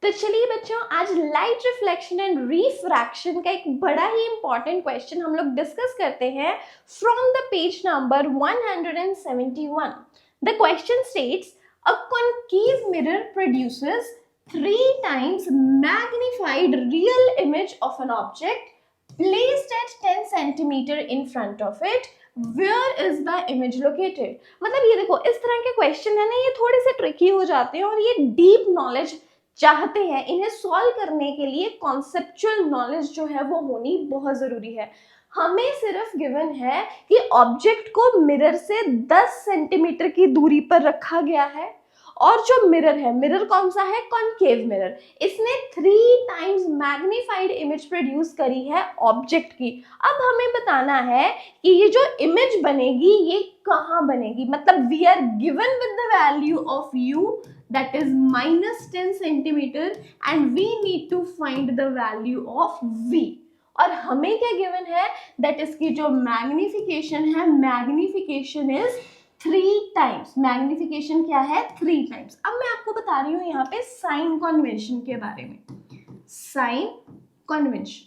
तो चलिए बच्चों, आज लाइट रिफ्लेक्शन एंड रिफ्रैक्शन का एक बड़ा ही इंपॉर्टेंट क्वेश्चन हम लोग डिस्कस करते हैं from the page number 171. The question states a concave mirror produces 3 times magnified real image of an object placed at 10 centimeter in front of it. Where is the image located? मतलब ये देखो, इस तरह के question है ना, ये थोड़े से ट्रिकी हो जाते हैं और ये डीप नॉलेज चाहते हैं. इन्हें सॉल्व करने के लिए कॉन्सेप्चुअल नॉलेज जो है वो होनी बहुत जरूरी है. हमें सिर्फ गिवन है कि ऑब्जेक्ट को मिरर से 10 सेंटीमीटर की दूरी पर रखा गया है और जो मिरर है, मिरर कौन सा है? Concave mirror. इसने 3 टाइम्स मैग्नीफाइड इमेज प्रोड्यूस करी है ऑब्जेक्ट की. अब हमें बताना है कि ये जो इमेज बनेगी ये कहाँ बनेगी. मतलब we are given with the value of u that is minus 10 centimeter and we need to find the value of v. और हमें क्या गिवन है? दैट इसकी जो मैग्निफिकेशन है, मैग्निफिकेशन इज 3 टाइम्स. मैग्निफिकेशन क्या है? 3 टाइम्स. अब मैं आपको बता रही हूँ यहाँ पे साइन कन्वेंशन के बारे में. Sign convention.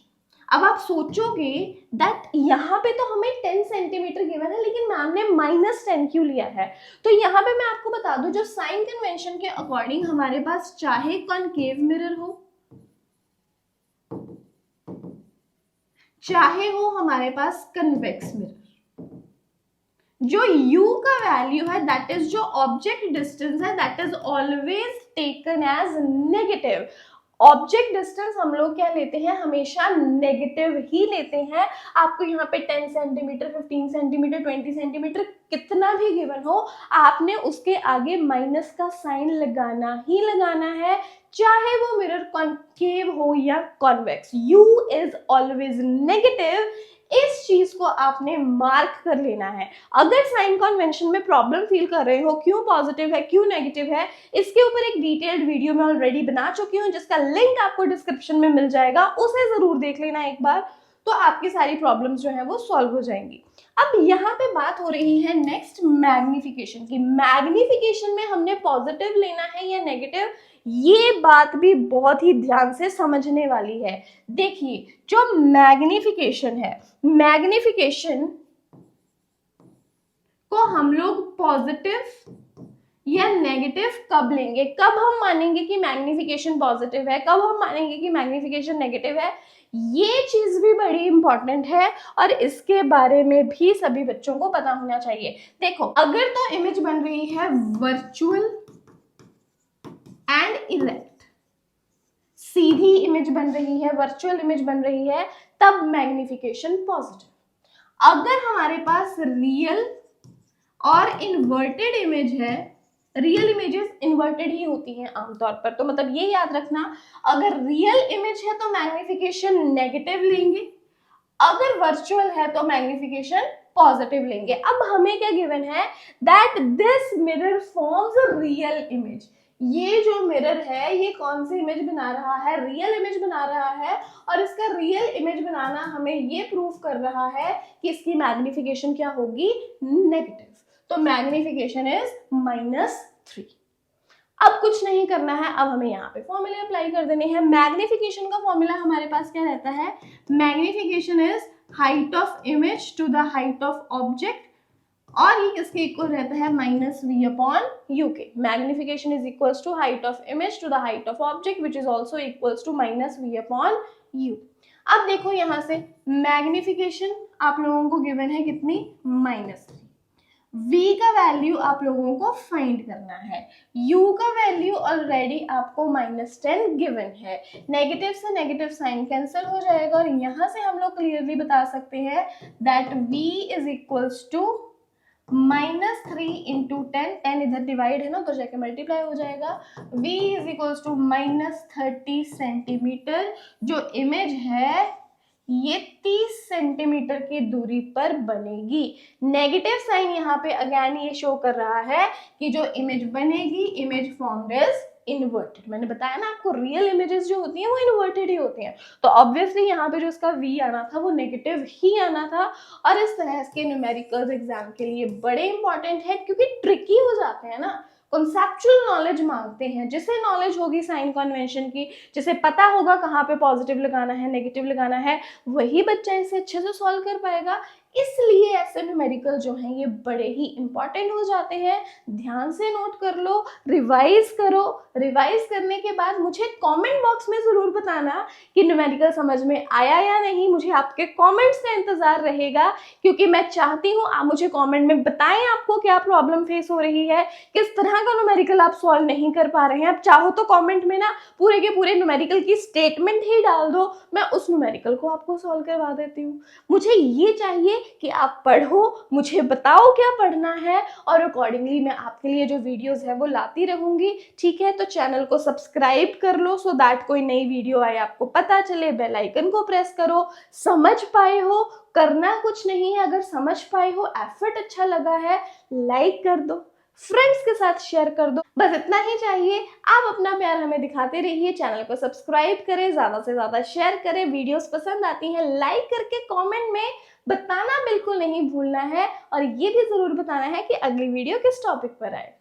अब आप सोचोगे दैट यहाँ पे तो हमें 10 सेंटीमीटर गिवन है लेकिन मैम ने -10 क्यों लिया है. तो यहाँ पे मैं आपको बता दूं, जो साइन कन्वेंशन के अकॉर्डिंग हमारे पास चाहे कॉनकेव मिरर हो, चाहे हो हमारे पास कन्वेक्स मिरर, जो u का वैल्यू है दैट इज जो ऑब्जेक्ट डिस्टेंस है that is always taken as negative. Object distance हम लोग क्या लेते हैं? हमेशा नेगेटिव ही लेते हैं. आपको यहाँ पे 10 सेंटीमीटर, 15 सेंटीमीटर, 20 सेंटीमीटर कितना भी गिवन हो, आपने उसके आगे माइनस का साइन लगाना ही लगाना है, चाहे वो मिरर कॉनकेव हो या convex. u is always negative. इस चीज को आपने मार्क कर लेना है. अगर साइन कन्वेंशन में प्रॉब्लम फील कर रहे हो, क्यों पॉजिटिव है, क्यों नेगेटिव है, इसके ऊपर एक डिटेल्ड वीडियो मैं ऑलरेडी बना चुकी हूँ जिसका लिंक आपको डिस्क्रिप्शन में मिल जाएगा. उसे जरूर देख लेना एक बार, तो आपकी सारी प्रॉब्लम्स जो है वो सॉल्व हो जाएंगी. अब यहाँ पे बात हो रही है नेक्स्ट मैग्निफिकेशन की. मैग्निफिकेशन में हमने पॉजिटिव लेना है या नेगेटिव, ये बात भी बहुत ही ध्यान से समझने वाली है. देखिए, जो मैग्निफिकेशन है, मैग्निफिकेशन को हम लोग पॉजिटिव या नेगेटिव कब लेंगे? कब हम मानेंगे कि मैग्निफिकेशन पॉजिटिव है, कब हम मानेंगे कि मैग्निफिकेशन नेगेटिव है? ये चीज भी बड़ी इंपॉर्टेंट है और इसके बारे में भी सभी बच्चों को पता होना चाहिए. देखो, अगर तो इमेज बन रही है virtual and erect, Sidhi image बन रही है, वर्चुअल इमेज बन रही है, तब मैग्निफिकेशन पॉजिटिव. अगर हमारे पास रियल और इन्वर्टेड इमेज है, रियल इमेजेस इन्वर्टेड ही होती हैं आमतौर पर, तो मतलब ये याद रखना, अगर रियल इमेज है तो मैग्निफिकेशन नेगेटिव लेंगे, अगर वर्चुअल है तो मैग्निफिकेशन पॉजिटिव लेंगे. अब हमें क्या गिवन है? That this mirror forms a real image. ये जो मिरर है ये कौन सी इमेज बना रहा है? रियल इमेज बना रहा है. और इसका रियल इमेज बनाना हमें ये प्रूव कर रहा है कि इसकी मैग्निफिकेशन क्या होगी? नेगेटिव. तो मैग्निफिकेशन इज -3. अब कुछ नहीं करना है, अब हमें यहाँ पे फॉर्मूले अप्लाई कर देने हैं. मैग्निफिकेशन का फॉर्मूला हमारे पास क्या रहता है? Magnification is height of image to the height of object, और ये किसके इक्वल रहता है? -v/u के. Magnification is equals to height of image to the height of object which is also equals to -v/u. अब देखो, यहाँ से मैग्निफिकेशन आप लोगों को गिवन है कितनी? -3. v का वैल्यू आप लोगों को फाइंड करना है. u का वैल्यू ऑलरेडी आपको -10 गिवन है. नेगेटिव से नेगेटिव साइन कैंसिल हो जाएगा और यहाँ से हम लोग क्लियरली बता सकते हैं that v is equals to -3 into 10. 10 इधर डिवाइड है ना, तो जाके मल्टीप्लाई हो जाएगा. v is equals to -30 centimetre. जो इमेज है ये 30 सेंटीमीटर की दूरी पर बनेगी. नेगेटिव साइन यहाँ पे अगेन ये शो कर रहा है कि जो इमेज बनेगी, इमेज फॉर्म्ड इज इन्वर्टेड. मैंने बताया ना आपको, रियल इमेजेस जो होती हैं वो इन्वर्टेड ही होती हैं. तो ऑब्वियसली यहाँ पे जो इसका v आना था वो नेगेटिव ही आना था. और इस तरह के न्यूमेरिकल्स एग्जाम के लिए बड़े इंपॉर्टेंट है क्योंकि ट्रिकी हो जाते हैं ना. कॉन्सेप्चुअल नॉलेज मांगते हैं, जिसे नॉलेज होगी साइन कन्वेंशन की, जिसे पता होगा कहाँ पे पॉजिटिव लगाना है, नेगेटिव लगाना है, वही बच्चा इसे अच्छे से सॉल्व कर पाएगा। इसलिए ऐसे न्यूमेरिकल जो हैं ये बड़े ही इंपॉर्टेंट हो जाते हैं। ध्यान से नोट कर लो, रिवाइज करो। रिवाइज करने के बाद मुझे कमेंट बॉक्स में ज़रूर बताना कि न्यूमेरिकल समझ में आया या नहीं। मुझे आपके कमेंट्स का इंतज़ार रहेगा, क्योंकि मैं चाहती हूँ आप मुझे कमेंट में बताएं आपको क्या प्रॉब्लम फेस हो रही है, किस तरह का न्यूमेरिकल आप सॉल्व नहीं कर पा रहे हैं। आप चाहो तो कमेंट में ना पूरे के पूरे न्यूमेरिकल की स्टेटमेंट ही डाल दो, मैं उस न्यूमेरिकल को आपको सॉल्व करवा देती हूँ। मुझे ये चाहिए कि आप पढ़ो, मुझे बताओ क्या पढ़ना है, और अकॉर्डिंगली मैं आपके लिए जो वीडियोस है वो लाती रहूंगी। ठीक है, तो चैनल को सब्सक्राइब कर लो सो दैट कोई नई वीडियो आए आपको पता चले। बेल आइकन को प्रेस करो। समझ पाए हो, करना कुछ नहीं है, अगर समझ पाए हो, एफर्ट अच्छा लगा है, लाइक कर दो, फ्रेंड्स के साथ शेयर कर दो। बस इतना ही चाहिए। आप अपना प्यार हमें दिखाते रहिए, चैनल को सब्सक्राइब करें, ज्यादा से ज्यादा शेयर करें। वीडियोस पसंद आती हैं लाइक करके कमेंट में बताना बिल्कुल नहीं भूलना है, और ये भी जरूर बताना है कि अगली वीडियो किस टॉपिक पर आए।